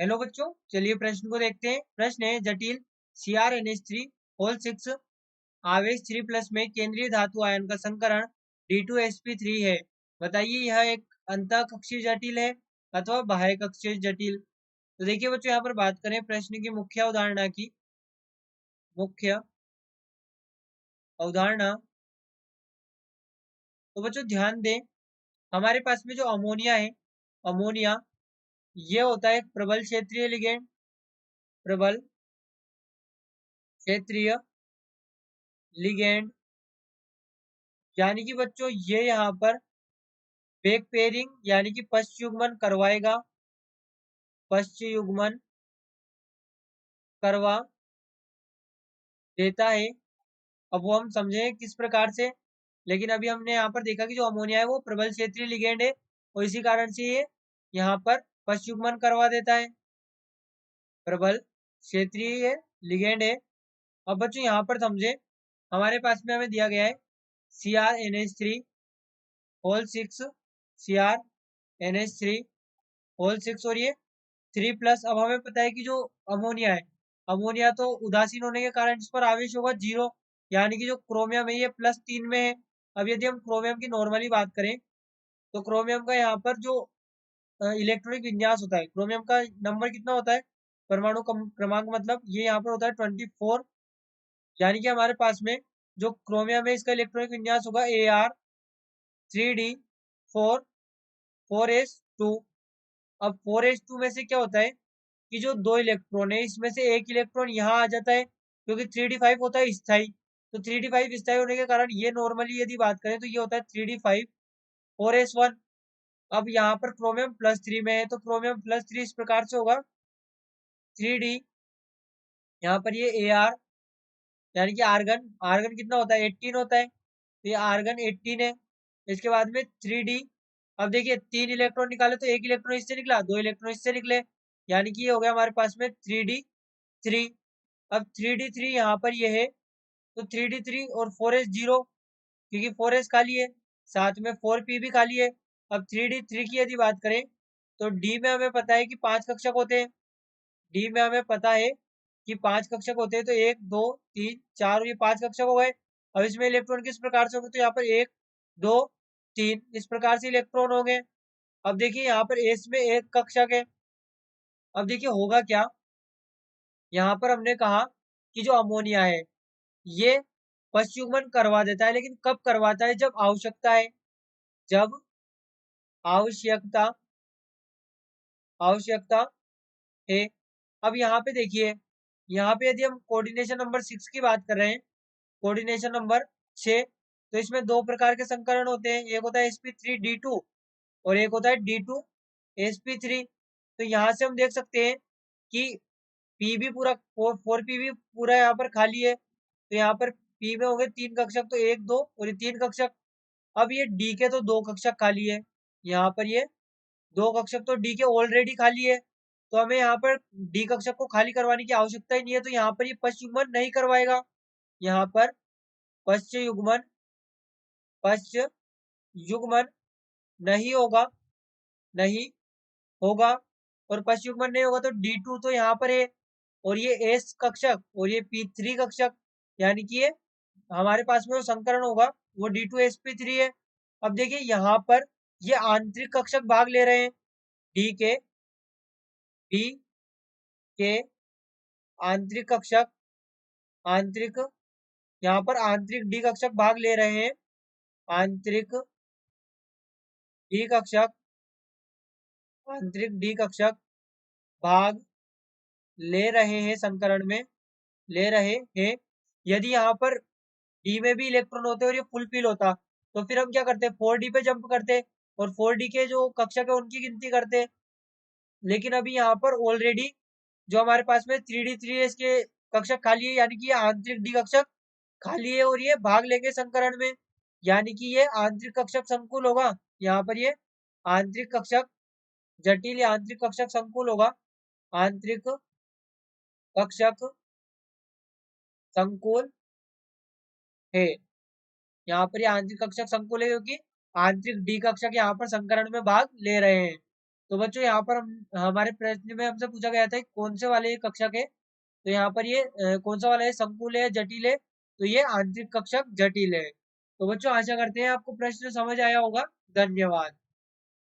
Hello बच्चों, चलिए प्रश्न को देखते हैं। प्रश्न है जटिल CrNH3 होल 6 आवेश 3+ में केंद्रीय धातु आयन का संकरण D2sp3 है। बताइए यह एक अंतःकक्षीय जटिल है अथवा बाह्य कक्षीय जटिल। तो देखिए बच्चों, यहाँ पर बात करें प्रश्न की मुख्य अवधारणा की। मुख्य अवधारणा तो बच्चों ध्यान दें, हमारे पास में जो अमोनिया है, अमोनिया ये होता है एक प्रबल क्षेत्रीय लिगेंड। प्रबल क्षेत्रीय लिगेंड यानी कि बच्चों ये यहाँ पर बेक पेयरिंग यानी कि पश्च युग्मन करवाएगा, पश्च युग्मन करवा देता है। अब वो हम समझें किस प्रकार से, लेकिन अभी हमने यहाँ पर देखा कि जो अमोनिया है वो प्रबल क्षेत्रीय लिगेंड है और इसी कारण से ये यहाँ पर पश्च युग्मन करवा देता है, प्रबल क्षेत्रीय लिगेंड है। अब बच्चों यहाँ पर समझे, हमारे पास में हमें दिया गया है CrNH3 होल 6, CrNH3 होल 6 और ये 3+। अब हमें पता है कि जो अमोनिया है, अमोनिया तो उदासीन होने के कारण इस पर आवेश होगा 0, यानी कि जो क्रोमियम है ये +3 में है। अब यदि हम क्रोमियम की नॉर्मली बात करें तो क्रोमियम का यहाँ पर जो इलेक्ट्रॉनिक विन्यास होता है, क्रोमियम का नंबर कितना होता है, परमाणु क्रमांक, मतलब ये यहाँ पर होता है 24, यानी कि हमारे पास में जो क्रोमियम है इसका इलेक्ट्रॉनिक विन्यास होगा Ar3d4 4s2। अब 4s2 में से क्या होता है कि जो 2 इलेक्ट्रॉन है इसमें से एक इलेक्ट्रॉन यहाँ आ जाता है, क्योंकि 3d5 होता है स्थाई, तो 3d5 स्थाई होने के कारण ये नॉर्मली यदि बात करें तो ये होता है 3d5 4s1। अब यहाँ पर क्रोमियम +3 में है तो क्रोमियम +3 इस प्रकार से होगा 3d, यहाँ पर ये Ar यानी कि आर्गन, आर्गन कितना होता है 18 होता है, तो ये आर्गन 18 है। इसके बाद में 3d, अब देखिए 3 इलेक्ट्रॉन निकाले तो एक इलेक्ट्रॉन इससे निकला, 2 इलेक्ट्रॉन इससे निकले, यानी कि ये हो गया हमारे पास में 3d3। अब 3d3 यहाँ पर ये है तो 3d3 और 4s0, क्योंकि 4s खाली है, साथ में 4p भी खाली है। अब 3d3 की यदि बात करें तो d में हमें पता है कि 5 कक्षक होते हैं, डी में हमें पता है कि 5 कक्षक होते हैं, तो 1 2 3 4 और ये 5 कक्षक हो गए। अब इसमें इलेक्ट्रॉन किस प्रकार से होंगे, तो यहाँ पर 1 2 3 इस प्रकार से इलेक्ट्रॉन होंगे। अब देखिए यहाँ पर एस में एक कक्षक है। अब देखिए होगा क्या, यहाँ पर हमने कहा कि जो अमोनिया है ये पश्च युग्मन करवा देता है, लेकिन कब करवाता है, जब आवश्यकता है, जब आवश्यकता आवश्यकता है। अब यहाँ पे देखिए, यहाँ पे यदि हम कोऑर्डिनेशन नंबर 6 की बात कर रहे हैं, कोऑर्डिनेशन नंबर 6, तो इसमें दो प्रकार के संकरण होते हैं, एक होता है sp3d2 और एक होता है d2sp3। तो यहाँ से हम देख सकते हैं कि p भी पूरा 4p भी पूरा यहाँ पर खाली है, तो यहाँ पर p में हो गए 3 कक्षक, तो 1 2 और ये 3 कक्षक। अब ये d के तो 2 कक्षक खाली है, यहाँ पर ये 2 कक्षक तो d के ऑलरेडी खाली है, तो हमें यहाँ पर d कक्षक को खाली करवाने की आवश्यकता ही नहीं है, तो यहाँ पर ये पश्च युग्मन नहीं करवाएगा, यहाँ पर पश्च युग्मन नहीं होगा, नहीं होगा। और पश्च युग्मन नहीं होगा तो D2 तो यहाँ पर है और ये S कक्षक और ये P3 कक्षक, यानी कि ये हमारे पास में जो संकरण होगा वो D2sp3 है। अब देखिए यहाँ पर ये आंतरिक कक्षक भाग ले रहे हैं, D के आंतरिक कक्षक, आंतरिक, यहाँ पर आंतरिक D कक्षक भाग ले रहे हैं, आंतरिक D कक्षक, आंतरिक D कक्षक भाग ले रहे हैं, संकरण में ले रहे हैं। यदि यहाँ पर डी में भी इलेक्ट्रॉन होते और ये फुल फिल होता तो फिर हम क्या करते, 4d पे जंप करते और 4d के जो कक्षक है उनकी गिनती करते। लेकिन अभी यहाँ पर ऑलरेडी जो हमारे पास में 3d3s के कक्षक खाली है, यानी कि ये आंतरिक डी कक्षक खाली है और ये भाग लेंगे संकरण में, यानी कि ये आंतरिक कक्षक संकुल होगा। यहाँ पर ये आंतरिक कक्षक जटिल या आंतरिक कक्षक संकुल होगा, आंतरिक कक्षक संकुल है। यहाँ पर ये आंतरिक कक्षक संकुल है क्योंकि आंतरिक डी कक्षक यहाँ पर संकरण में भाग ले रहे हैं। तो बच्चों यहाँ पर हमारे प्रश्न में हमसे पूछा गया था कि कौन से वाले कक्षक है, तो यहाँ पर ये कौन सा वाला है, संकुल है, जटिल है, तो ये आंतरिक कक्षक जटिल है। तो बच्चों आशा करते हैं आपको प्रश्न समझ आया होगा। धन्यवाद।